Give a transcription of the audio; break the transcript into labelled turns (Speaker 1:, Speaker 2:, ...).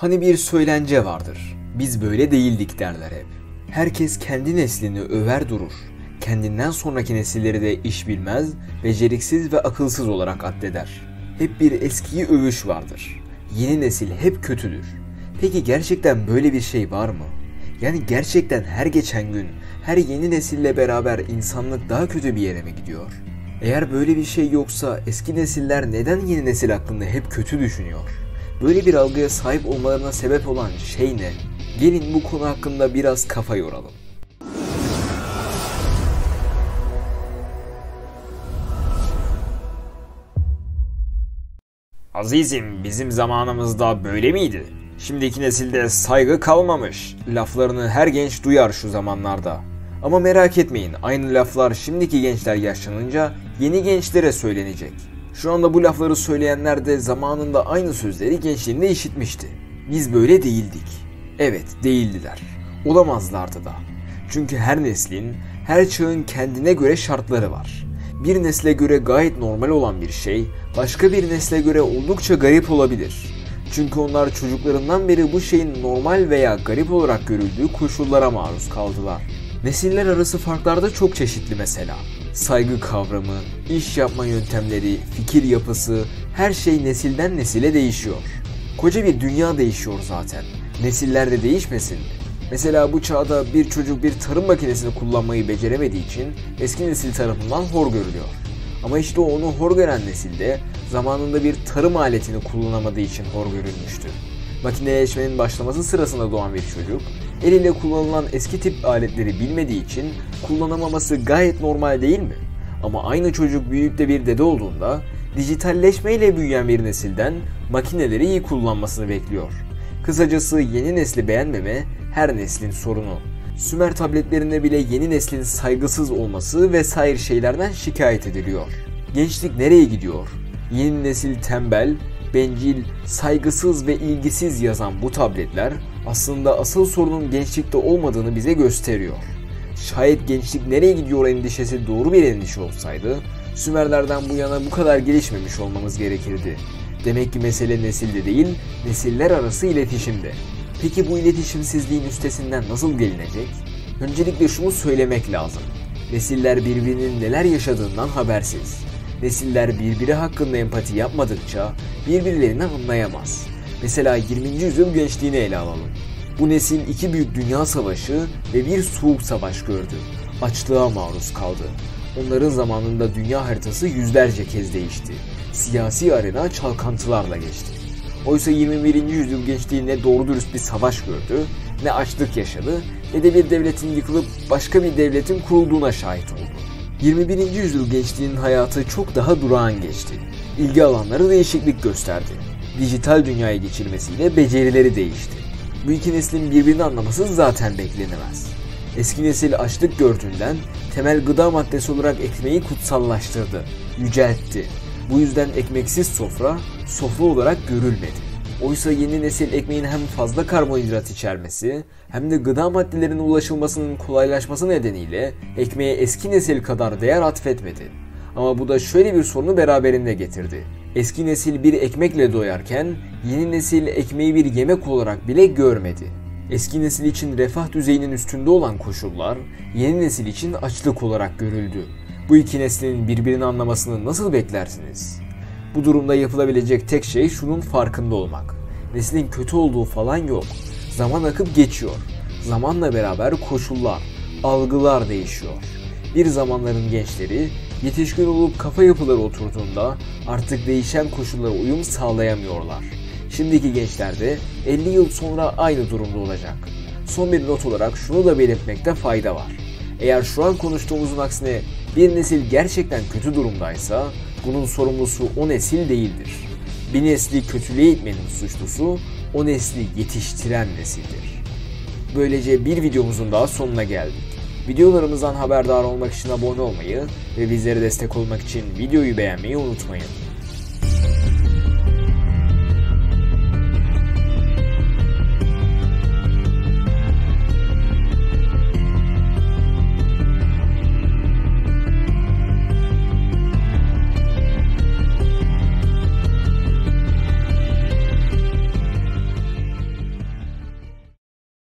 Speaker 1: Hani bir söylence vardır. Biz böyle değildik derler hep. Herkes kendi neslini över durur. Kendinden sonraki nesilleri de iş bilmez, beceriksiz ve akılsız olarak addeder. Hep bir eskiyi övüş vardır. Yeni nesil hep kötüdür. Peki gerçekten böyle bir şey var mı? Yani gerçekten her geçen gün, her yeni nesille beraber insanlık daha kötü bir yere mi gidiyor? Eğer böyle bir şey yoksa eski nesiller neden yeni nesil hakkında hep kötü düşünüyor? Böyle bir algıya sahip olmalarına sebep olan şey ne? Gelin bu konu hakkında biraz kafa yoralım. Azizim, bizim zamanımızda böyle miydi? Şimdiki nesilde saygı kalmamış. Laflarını her genç duyar şu zamanlarda. Ama merak etmeyin, aynı laflar şimdiki gençler yaşlanınca yeni gençlere söylenecek. Şu anda bu lafları söyleyenler de zamanında aynı sözleri gençliğinde işitmişti. Biz böyle değildik. Evet, değildiler. Olamazlardı da. Çünkü her neslin, her çağın kendine göre şartları var. Bir nesle göre gayet normal olan bir şey, başka bir nesle göre oldukça garip olabilir. Çünkü onlar çocuklarından beri bu şeyin normal veya garip olarak görüldüğü koşullara maruz kaldılar. Nesiller arası farklar da çok çeşitli mesela. Saygı kavramı, iş yapma yöntemleri, fikir yapısı, her şey nesilden nesile değişiyor. Koca bir dünya değişiyor zaten. Nesiller de değişmesin mi? Mesela bu çağda bir çocuk bir tarım makinesini kullanmayı beceremediği için eski nesil tarafından hor görülüyor. Ama işte onu hor gören nesilde zamanında bir tarım aletini kullanamadığı için hor görülmüştü. Makineleşmenin başlaması sırasında doğan bir çocuk, eliyle kullanılan eski tip aletleri bilmediği için kullanamaması gayet normal değil mi? Ama aynı çocuk büyüyüp de bir dede olduğunda dijitalleşmeyle büyüyen bir nesilden makineleri iyi kullanmasını bekliyor. Kısacası yeni nesli beğenmeme her neslin sorunu. Sümer tabletlerinde bile yeni neslin saygısız olması vesaire şeylerden şikayet ediliyor. Gençlik nereye gidiyor? Yeni nesil tembel, bencil, saygısız ve ilgisiz yazan bu tabletler aslında asıl sorunun gençlikte olmadığını bize gösteriyor. Şayet gençlik nereye gidiyor endişesi doğru bir endişe olsaydı, Sümerlerden bu yana bu kadar gelişmemiş olmamız gerekirdi. Demek ki mesele nesilde değil, nesiller arası iletişimde. Peki bu iletişimsizliğin üstesinden nasıl gelinecek? Öncelikle şunu söylemek lazım. Nesiller birbirinin neler yaşadığından habersiz. Nesiller birbiri hakkında empati yapmadıkça birbirlerini anlayamaz. Mesela 20. yüzyıl gençliğini ele alalım. Bu nesil iki büyük dünya savaşı ve bir soğuk savaş gördü. Açlığa maruz kaldı. Onların zamanında dünya haritası yüzlerce kez değişti. Siyasi arena çalkantılarla geçti. Oysa 21. yüzyıl gençliği ne doğru dürüst bir savaş gördü, ne açlık yaşadı, ne de bir devletin yıkılıp başka bir devletin kurulduğuna şahit oldu. 21. yüzyıl gençliğinin hayatı çok daha durağan geçti. İlgi alanları değişiklik gösterdi. Dijital dünyaya geçilmesiyle becerileri değişti. Bu iki neslin birbirini anlaması zaten beklenemez. Eski nesil açlık gördüğünden temel gıda maddesi olarak ekmeği kutsallaştırdı, yüceltti. Bu yüzden ekmeksiz sofra, sofra olarak görülmedi. Oysa yeni nesil ekmeğin hem fazla karbonhidrat içermesi hem de gıda maddelerine ulaşılmasının kolaylaşması nedeniyle ekmeğe eski nesil kadar değer atfetmedi. Ama bu da şöyle bir sorunu beraberinde getirdi. Eski nesil bir ekmekle doyarken yeni nesil ekmeği bir yemek olarak bile görmedi. Eski nesil için refah düzeyinin üstünde olan koşullar yeni nesil için açlık olarak görüldü. Bu iki neslin birbirini anlamasını nasıl beklersiniz? Bu durumda yapılabilecek tek şey şunun farkında olmak. Neslin kötü olduğu falan yok. Zaman akıp geçiyor. Zamanla beraber koşullar, algılar değişiyor. Bir zamanların gençleri yetişkin olup kafa yapıları oturduğunda artık değişen koşullara uyum sağlayamıyorlar. Şimdiki gençler de 50 yıl sonra aynı durumda olacak. Son bir not olarak şunu da belirtmekte fayda var. Eğer şu an konuştuğumuzun aksine bir nesil gerçekten kötü durumdaysa bunun sorumlusu o nesil değildir. Bir nesli kötülüğe itmenin suçlusu o nesli yetiştiren nesildir. Böylece bir videomuzun daha sonuna geldik. Videolarımızdan haberdar olmak için abone olmayı ve bizlere destek olmak için videoyu beğenmeyi unutmayın.